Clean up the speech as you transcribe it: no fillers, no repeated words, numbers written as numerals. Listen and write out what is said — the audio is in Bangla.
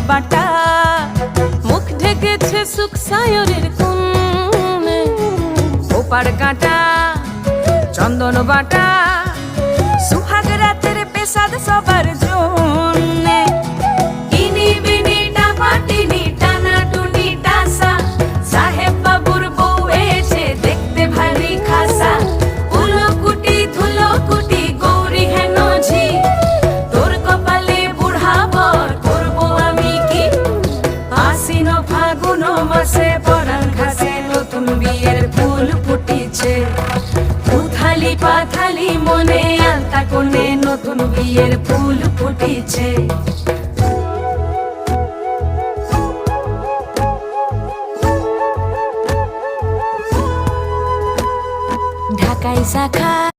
বাটা, মুখ ঢেকেছে সুখ সায়রের কোণে। ওপার কাটা চন্দন বাটা, সুহাগ রাতের পেশাদ সবার জন্যে। ইনি বিনি টাপাটিনি টানা টুনি টাসা, সাহেব বাবুর বউ এসে দেখতে ভারী খাসা। উলকুটি ধুলকুটি গৌরী হেন ঝি, তোর কপালে বুড়া বর করবো আমি কি। আশ্বিন ফাগুন মাসে পরাণ ঘাসে নতুন বিয়ের ফুল ফুটিছে। উথালি পাথালি মনে আলতা কোণে নতুন বিয়ের ফুল ফুটিছে। ঢাকাই শাখা